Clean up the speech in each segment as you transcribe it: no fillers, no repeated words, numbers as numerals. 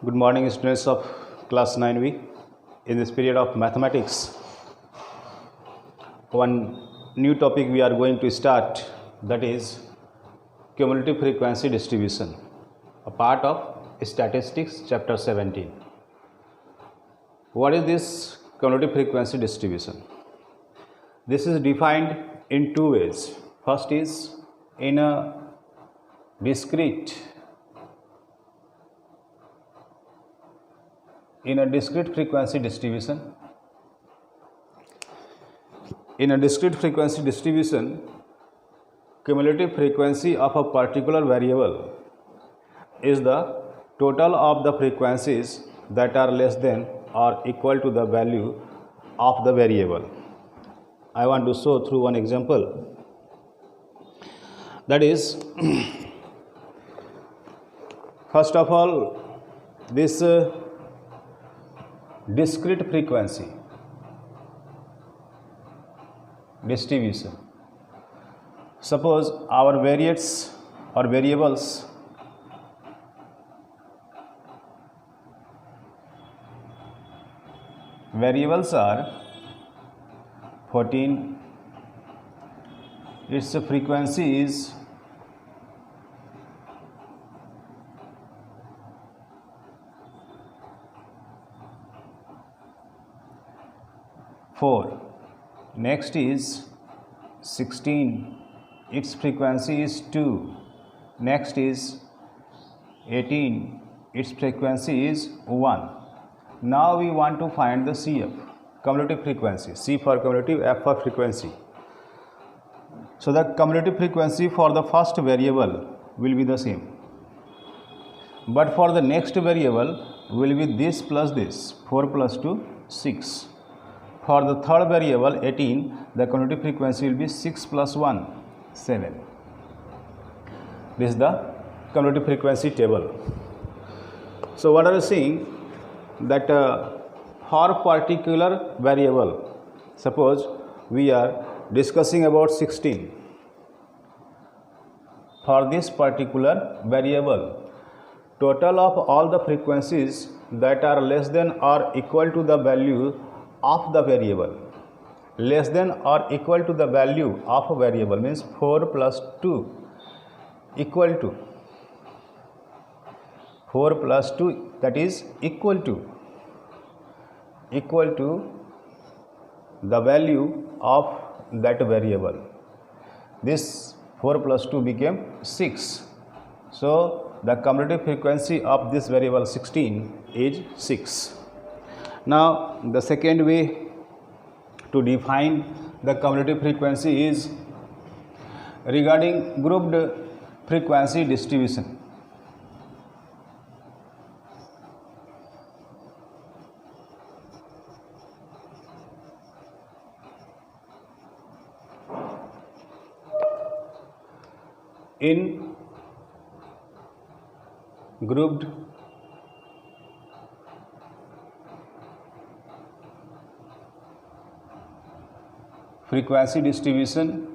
Good morning, students of class 9V. In this period of mathematics, one new topic we are going to start, that is cumulative frequency distribution, a part of statistics chapter 17. What is this cumulative frequency distribution? This is defined in two ways. First is in a discrete frequency distribution. In a discrete frequency distribution, cumulative frequency of a particular variable is the total of the frequencies that are less than or equal to the value of the variable. I want to show through one example. That is, first of all, this discrete frequency distribution. Suppose our variates or variables are 14, its frequency is 4. Next is 16, its frequency is 2. Next is 18, its frequency is 1. Now we want to find the CF, cumulative frequency. C for cumulative, F for frequency. So the cumulative frequency for the first variable will be the same, but for the next variable will be this plus this, 4 plus 2, 6. For the third variable 18, the cumulative frequency will be 6 plus 1, 7. This is the cumulative frequency table. So what are you seeing? That for particular variable, suppose we are discussing about 16. For this particular variable, total of all the frequencies that are less than or equal to the value of the variable, less than or equal to the value of a variable means 4 plus 2 equal to 4 plus 2, that is equal to the value of that variable. This 4 plus 2 became 6. So the cumulative frequency of this variable 16 is 6. Now the second way to define the cumulative frequency is regarding grouped frequency distribution. In grouped frequency distribution,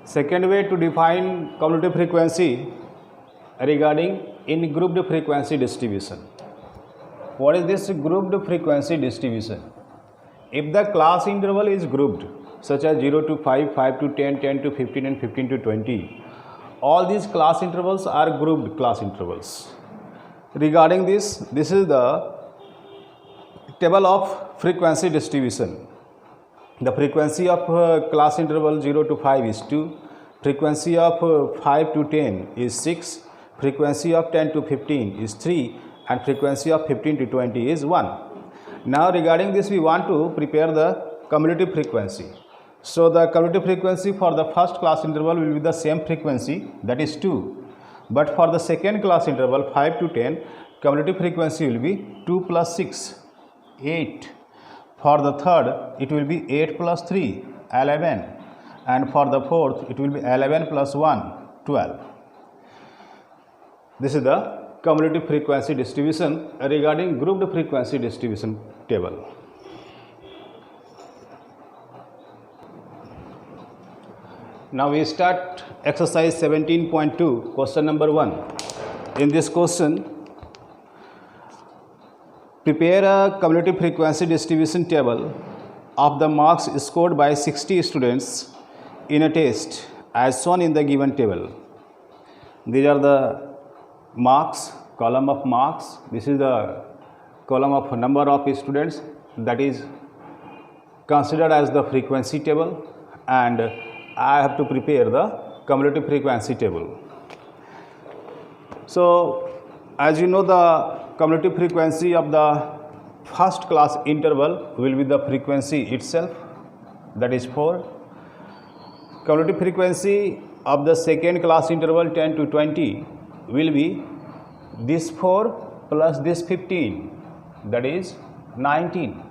second way to define cumulative frequency regarding in grouped frequency distribution. What is this grouped frequency distribution? If the class interval is grouped, such as 0 to 5, 5 to 10, 10 to 15 and 15 to 20, all these class intervals are grouped class intervals. Regarding this is the table of frequency distribution. The frequency of class interval 0 to 5 is 2, frequency of 5 to 10 is 6, frequency of 10 to 15 is 3, and frequency of 15 to 20 is 1. Now regarding this we want to prepare the cumulative frequency. So the cumulative frequency for the first class interval will be the same frequency, that is 2. But for the second class interval 5 to 10, cumulative frequency will be 2 plus 6, 8. For the third it will be 8 plus 3, 11. And for the fourth it will be 11 plus 1, 12. This is the cumulative frequency distribution regarding grouped frequency distribution table. Now we start exercise 17.2, question number 1. In this question, prepare a cumulative frequency distribution table of the marks scored by 60 students in a test as shown in the given table. These are the marks, column of marks. This is the column of number of students, that is considered as the frequency table, and I have to prepare the cumulative frequency table. So as you know, the cumulative frequency of the first class interval will be the frequency itself, that is 4. Cumulative frequency of the second class interval 10 to 20 will be this 4 plus this 15, that is 19.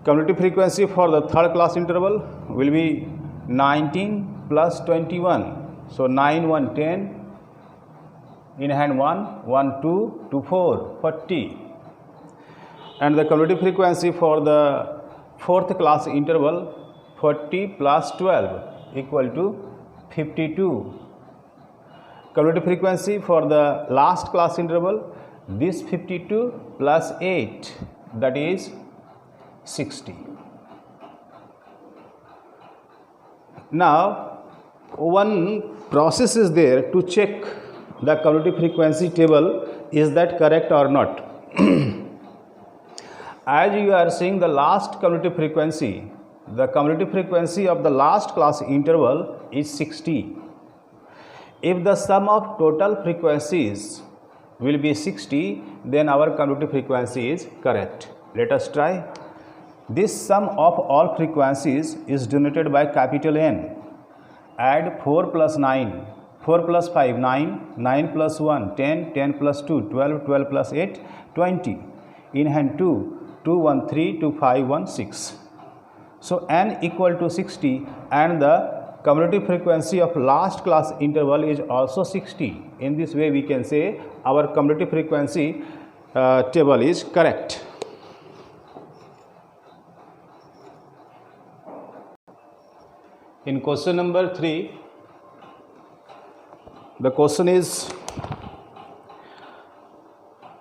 Cumulative frequency for the third class interval will be 19 plus 21. So 9, 1, 10. In hand 1, 1, 2, 2, 4, 40. And the cumulative frequency for the fourth class interval 40 plus 12 equal to 52. Cumulative frequency for the last class interval, this 52 plus 8, that is 60. Now one process is there to check the cumulative frequency table, is that correct or not. As you are seeing the last cumulative frequency, the cumulative frequency of the last class interval is 60. If the sum of total frequencies will be 60, then our cumulative frequency is correct. Let us try. This sum of all frequencies is denoted by capital N. Add 4 plus 9. 4 plus 5, 9, 9 plus 1, 10, 10 plus 2, 12, 12 plus 8, 20. In hand 2, 2, 1, 3, 2, 5, 1, 6. So n equal to 60, and the cumulative frequency of last class interval is also 60. In this way we can say our cumulative frequency table is correct. In question number 3, the question is,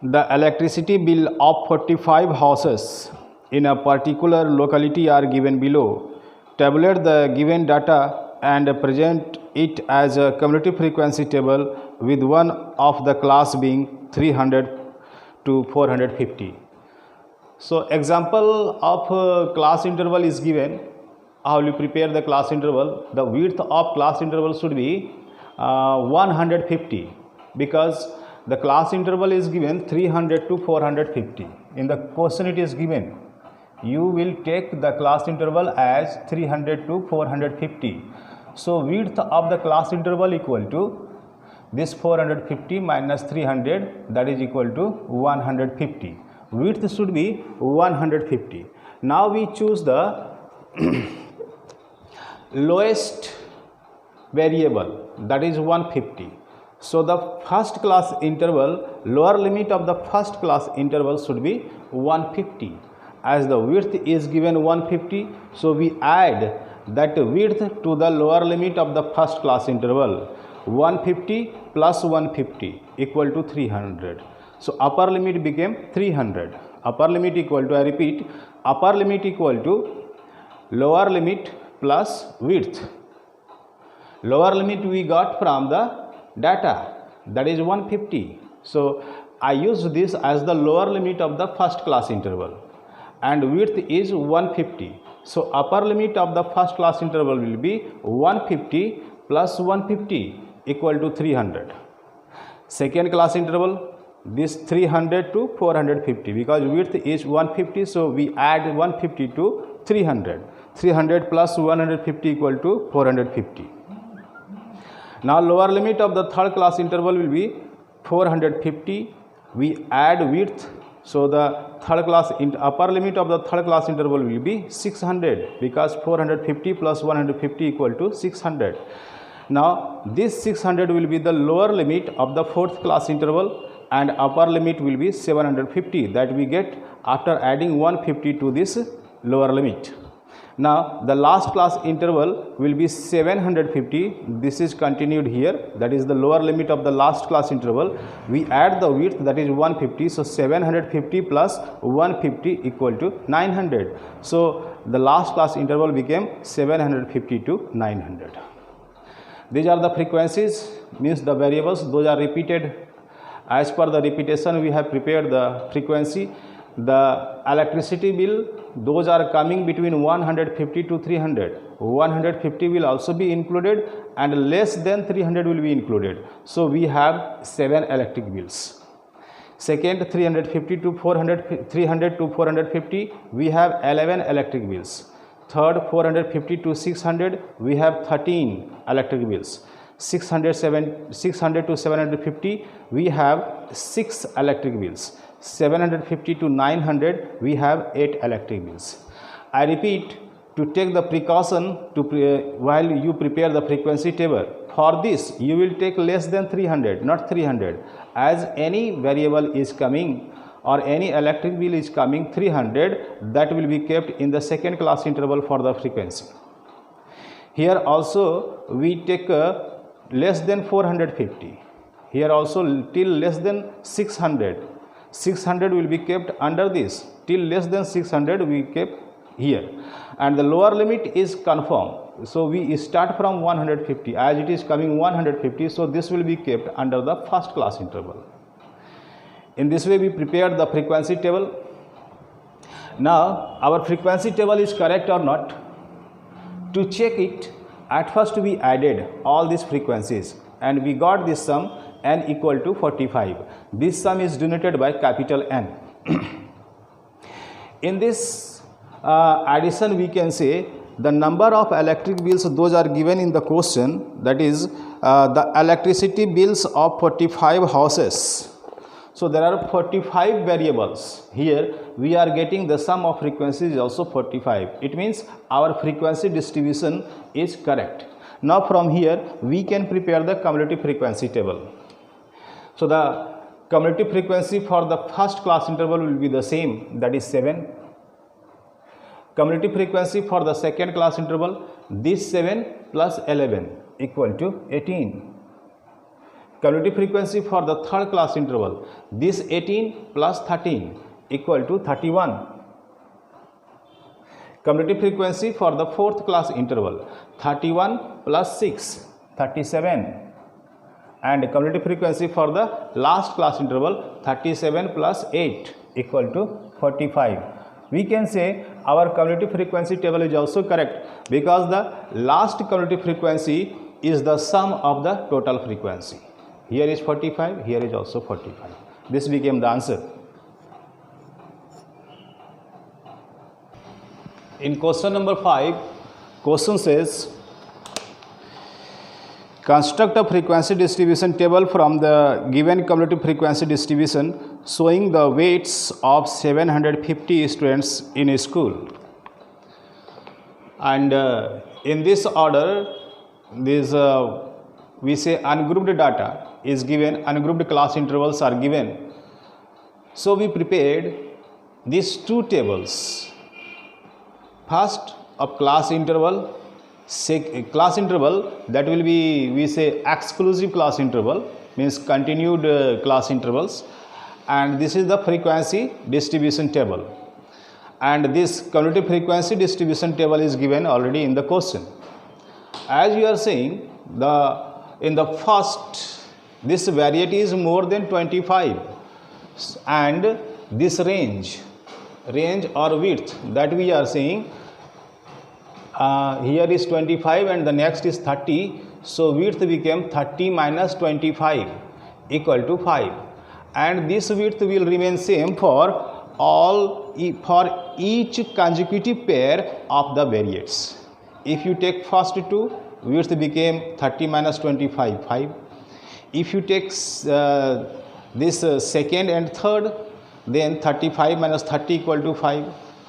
the electricity bill of 45 houses in a particular locality are given below. Tabulate the given data and present it as a cumulative frequency table with one of the class being 300 to 450. So example of class interval is given. How will you prepare the class interval? The width of class interval should be 150, because the class interval is given 300 to 450. In the question it is given, you will take the class interval as 300 to 450. So width of the class interval equal to this 450 minus 300, that is equal to 150. Width should be 150. Now we choose the lowest variable, that is 150. So the first class interval, lower limit of the first class interval should be 150. As the width is given 150, so we add that width to the lower limit of the first class interval. 150 plus 150 equal to 300. So upper limit became 300. Upper limit equal to, I repeat, upper limit equal to lower limit plus width. Lower limit we got from the data, that is 150. So I use this as the lower limit of the first class interval, and width is 150. So upper limit of the first class interval will be 150 plus 150 equal to 300. Second class interval, this 300 to 450, because width is 150, so we add 150 to 300. 300 plus 150 equal to 450. Now lower limit of the third class interval will be 450. We add width, so the third class upper limit of the third class interval will be 600, because 450 plus 150 equal to 600. Now this 600 will be the lower limit of the fourth class interval and upper limit will be 750 that we get after adding 150 to this lower limit. Now the last class interval will be 750. This is continued here, that is the lower limit of the last class interval. We add the width, that is 150. So 750 plus 150 equal to 900. So the last class interval became 750 to 900. These are the frequencies, means the variables, those are repeated. As per the repetition we have prepared the frequency. The electricity bill, those are coming between 150 to 300. 150 will also be included and less than 300 will be included. So we have 7 electric bills. Second, 350 to 400, 300 to 450, we have 11 electric bills. Third, 450 to 600, we have 13 electric bills. 600 to 750, we have 6 electric bills. 750 to 900, we have 8 electric bills. I repeat, to take the precaution while you prepare the frequency table. For this, you will take less than 300, not 300. As any variable is coming or any electric bill is coming 300, that will be kept in the second class interval for the frequency. Here also we take less than 450. Here also till less than 600. 600 will be kept under this. Till less than 600 we kept here. And the lower limit is confirmed. So we start from 150. As it is coming 150, so this will be kept under the first class interval. In this way we prepared the frequency table. Now our frequency table is correct or not. To check it, at first we added all these frequencies and we got this sum n equal to 45. This sum is denoted by capital N. In this addition we can say the number of electric bills, those are given in the question, that is the electricity bills of 45 houses. So there are 45 variables. Here we are getting the sum of frequencies is also 45. It means our frequency distribution is correct. Now from here we can prepare the cumulative frequency table. So the cumulative frequency for the first class interval will be the same, that is 7. Cumulative frequency for the second class interval, this 7 plus 11 equal to 18. Cumulative frequency for the third class interval, this 18 plus 13 equal to 31. Cumulative frequency for the fourth class interval, 31 plus 6, 37. And cumulative frequency for the last class interval, 37 plus 8 equal to 45. We can say our cumulative frequency table is also correct because the last cumulative frequency is the sum of the total frequency. Here is 45, here is also 45. This became the answer. In question number 5, question says, construct a frequency distribution table from the given cumulative frequency distribution showing the weights of 750 students in a school. And in this order, this we say ungrouped data is given, ungrouped class intervals are given. So we prepared these two tables. First of class interval, class interval that will be, we say, exclusive class interval, means continued class intervals, and this is the frequency distribution table. And this cumulative frequency distribution table is given already in the question. As you are saying, in the first, this variety is more than 25, and this range or width that we are saying, here is 25 and the next is 30. So width became 30 minus 25 equal to 5, and this width will remain same for each consecutive pair of the variates. If you take first two, width became 30 minus 25, 5. If you take this second and third, then 35 minus 30 equal to 5.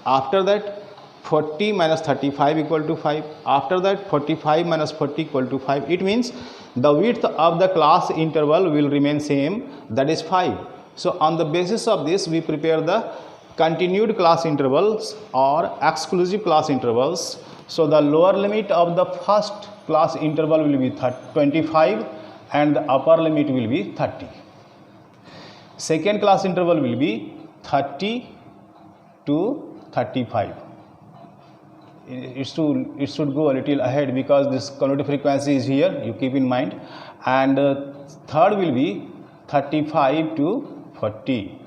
After that, 40 minus 35 equal to 5. After that 45 minus 40 equal to 5. It means the width of the class interval will remain same, that is 5. So on the basis of this we prepare the continued class intervals or exclusive class intervals. So the lower limit of the first class interval will be 25 and the upper limit will be 30. Second class interval will be 30 to 35. It should go a little ahead because this convolutive frequency is here, you keep in mind. And third will be 35 to 40.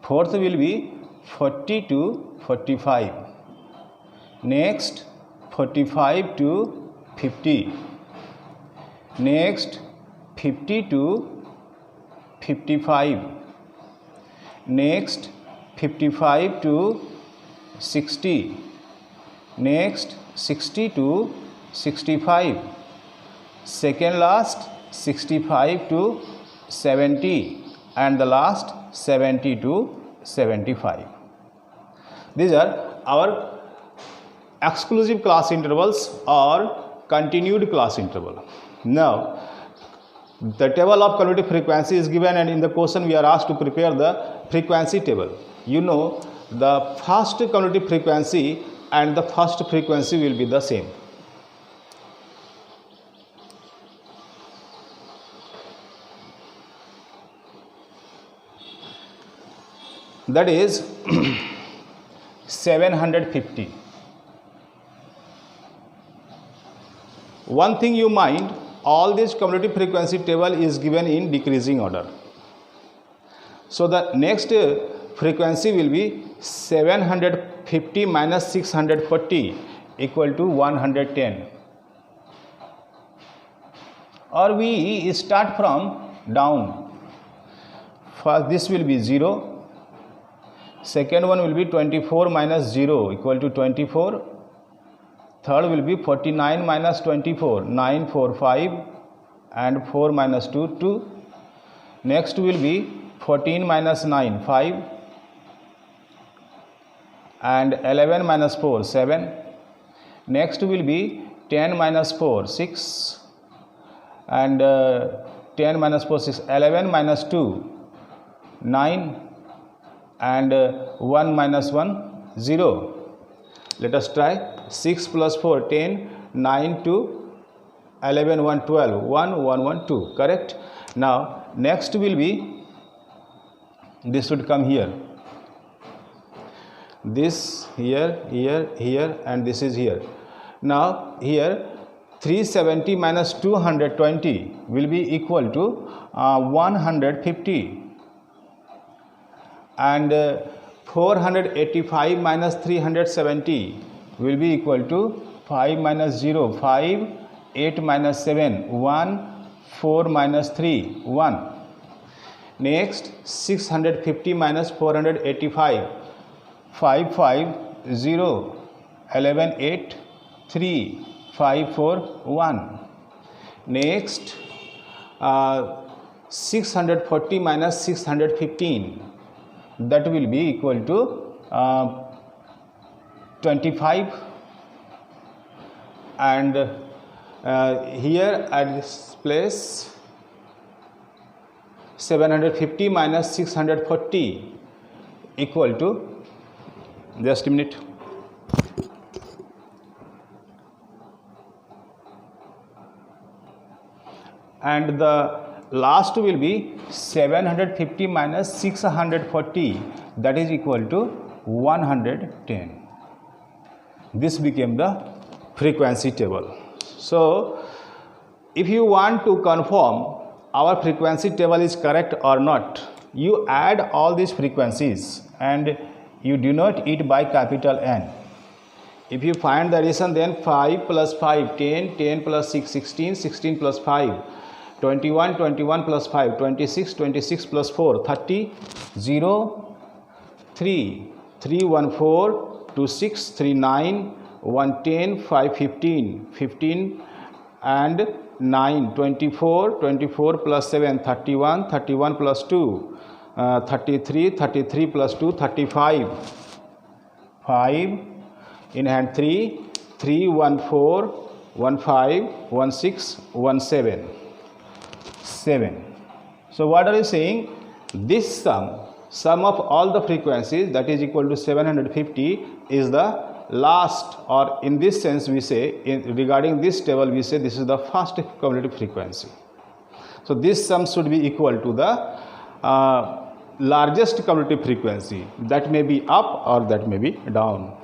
Fourth will be 40 to 45. Next 45 to 50. Next 50 to 55. Next 55 to 60. Next 60 to 65. Second last 65 to 70 and the last 70 to 75. These are our exclusive class intervals or continued class interval. Now the table of convolutive frequency is given and in the question we are asked to prepare the frequency table. You know the first convolutive frequency and the first frequency will be the same. That is 750. One thing you mind, all this convolutive frequency table is given in decreasing order. So the next frequency will be 750 minus 640 equal to 110. Or we start from down. First this will be 0. Second one will be 24 minus 0 equal to 24. Third will be 49 minus 24, 9, 4, 5 and 4 minus 2, 2. Next will be 14 minus 9, 5 and 11 minus 4, 7. Next will be 10 minus 4, 6 and 10 minus 4, 6, 11 minus 2, 9 and 1 minus 1, 0. Let us try. 6 plus 4, 10, 9 to 11, 1, 12, 1, 1, 1, 2, correct? Now next will be, this should come here, this here, here, here and this is here. Now here 370 minus 220 will be equal to 150 and 485 minus 370 will be equal to 5 minus 0, 5, 8 minus 7, 1, 4 minus 3, 1. Next 650 minus 485, 5, 5, 0, 11, 8, 3, 5, 4, 1. Next 640 minus 615, that will be equal to 25 and here at this place 750 minus 640 equal to, just a minute, and the last will be 750 minus 640, that is equal to 110. This became the frequency table. So if you want to confirm our frequency table is correct or not, you add all these frequencies and you denote it by capital N. If you find the addition, then 5 plus 5, 10, 10 plus 6, 16, 16 plus 5, 21, 21 plus 5, 26, 26 plus 4, 30, 0, 3, 3, 1, 4, 2, 6, 3, 9, 1, 10, 5, 15, 15 and 9, 24, 24 plus 7, 31, 31 plus 2, 33, 33 plus 2, 35, 5, In hand 3, 3, 1, 4, 1, 5, 1, 6, 1, 7. 7. So what are you saying? This sum of all the frequencies, that is equal to 750, is the last, or in this sense we say, regarding this table we say this is the first cumulative frequency. So this sum should be equal to the largest cumulative frequency, that may be up or that may be down.